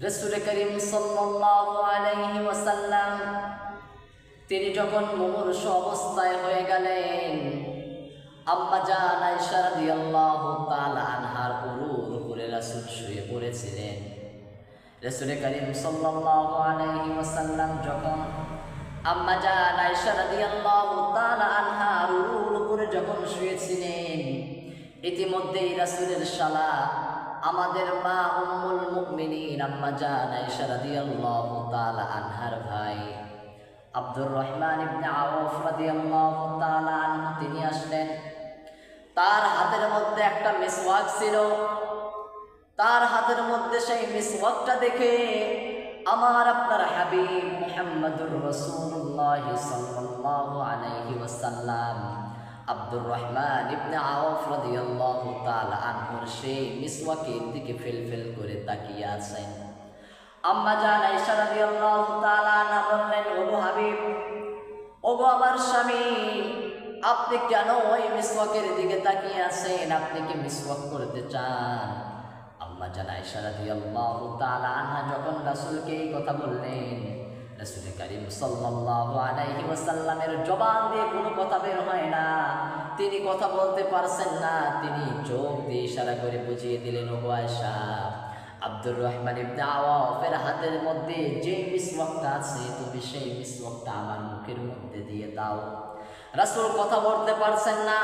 রাসূল করিম সাল্লাল্লাহু আলাইহি ওয়াসাল্লাম তিনি যখন মুমূর্ষ অবস্থায় হয়ে গেলেন, আম্মা জান আয়েশা রাদিয়াল্লাহু তাআলা আনহার উরুর উপরে রাসূল শুয়ে পড়েছিলেন। রাসূল করিম সাল্লাল্লাহু আলাইহি ওয়াসাল্লাম যখন আম্মা জান আয়েশা রাদিয়াল্লাহু তাআলা আনহার উরুর উপরে যখন শুয়েছিলেন, ইতিমধ্যেই রাসূলের শালা আমাদের মা উম্মুল মুমিনিন আম্মা জান আয়েশা রাদিয়াল্লাহু তাআলা আনহার ভাই আব্দুর রহমান ইবনে আওফ রাদিয়াল্লাহু তাআলা আনহু তিনি আসলেন। তার হাতের মধ্যে একটা মিসওয়াক ছিল। তার হাতের মধ্যে সেই মিসওয়াকটা দেখে আমার আপনার হাবিব মুহাম্মদুর রাসূলুল্লাহ সাল্লাল্লাহু আলাইহি ওয়াসাল্লাম আব্দুর রহমান ইবনে আওফ রাদিয়াল্লাহু তাআলা আনহুর সেই মিসওয়াকের দিকে ফেল করে তাকিয়ে আছেন। আম্মা জান আয়েশা রাদিয়াল্লাহু তাআলা আনহা বললেন, ওগো হাবিব, ওগো আমার স্বামী, আপনি কেন ওই মিসওয়াকের দিকে তাকিয়ে আছেন? আপনি কি মিসওয়াক করতে চান? আম্মা জান আয়েশা রাদিয়াল্লাহু তাআলা আনহা যখন রাসূলকে এই কথা বললেন, রাসূল করিম সাল্লাল্লাহু আলাইহি ওয়াসাল্লামের জবান দিয়ে কোনো কথা বের হয় না। তিনি কথা বলতে পারছেন না। তিনি চোখ দিয়ে ইশারা করে বুঝিয়ে দিলেন, ওগো আয়েশা, আব্দুর রহমান ইবনে আওফের হাতের মধ্যে যে মিসওয়াকটা আছে তুমি সেই মিসওয়াকটা আমার মুখের মধ্যে দিয়ে দাও। রাসূল কথা বলতে পারছেন না।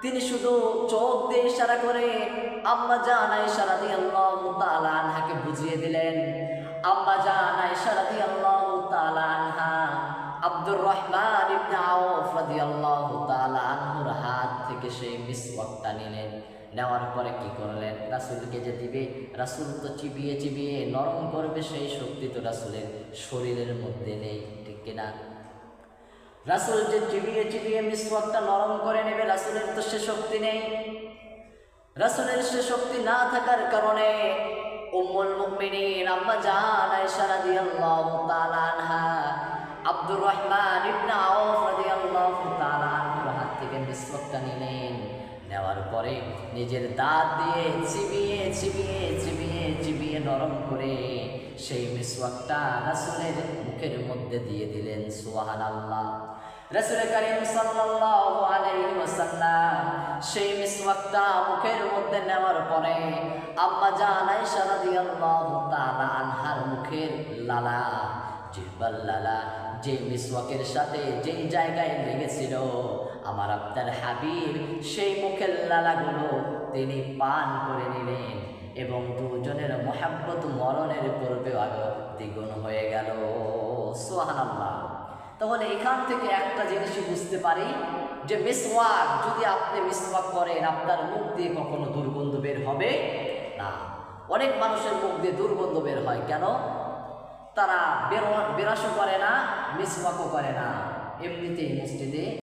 তিনি শুধু চোখ দিয়ে ইশারা করে আম্মা জান আয়েশা রাদিয়াল্লাহু তাআলা আনহাকে বুঝিয়ে দিলেন। আম্মা জান আয়েশা রাদিয়াল্লাহু তাআলা আনহা আব্দুর রহমান ইবনে আওফ রাদিয়াল্লাহু তাআলা আনহুর হাত থেকে সেই মিসওয়াকটা নিলেন। নেওয়ার পরে কি করলেন? রাসূলকে যে দিবে, রাসূল তো চিবিয়ে নরম করবে, সেই শক্তি তো রাসূলের শরীরের মধ্যে নেই, ঠিক কিনা? রাসূল যে চিবিয়ে মিসওয়াকটা নরম করে নেবে, রাসূলের তো সে শক্তি নেই। রাসূলের সে শক্তি না থাকার কারণে উম্মুল মুমিনিন আম্মা জান আয়েশা রাদিয়াল্লাহু তাআলা আনহা আব্দুর রহমান ইবনে আওফ রাদিয়াল্লাহু তাআলা আনহুর হাত থেকে মিসওয়াকটা নিলেন। নেওয়ার পরে নিজের দাঁত দিয়ে চিবিয়ে নরম করে সেই মিসওয়াকটা রাসূলের মুখের মধ্যে দিয়ে দিলেন। সুবহানাল্লাহ। রাসূল করিম সাল্লাল্লাহু আলাইহি ওয়াসাল্লাম সেই মিসওয়াকটা মুখের মধ্যে নেওয়ার পরে আম্মা জান আয়েশা রাদিয়াল্লাহু তাআলা আনহার মুখের লালা, জিহ্বার লালা, যে মিসওয়াকের সাথে যেই জায়গায় লেগেছিল আমার আপনার হাবিব সেই মুখের লালাগুলো তিনি পান করে নিলেন এবং দুজনের মহাব্বত মরণের পূর্বে দ্বিগুণ হয়ে গেল। সুবহানাল্লাহ। তাহলে এখান থেকে একটা জিনিসই বুঝতে পারি যে মিসওয়াক, যদি আপনি মিসওয়াক করেন আপনার মুখ দিয়ে কখনো দুর্গন্ধ বের হবে না। অনেক মানুষের মুখ দিয়ে দুর্গন্ধ বের হয় কেন? তারা বেরাসও করে না, মিসওয়াকও করে না, এমনিতেই মসজিদে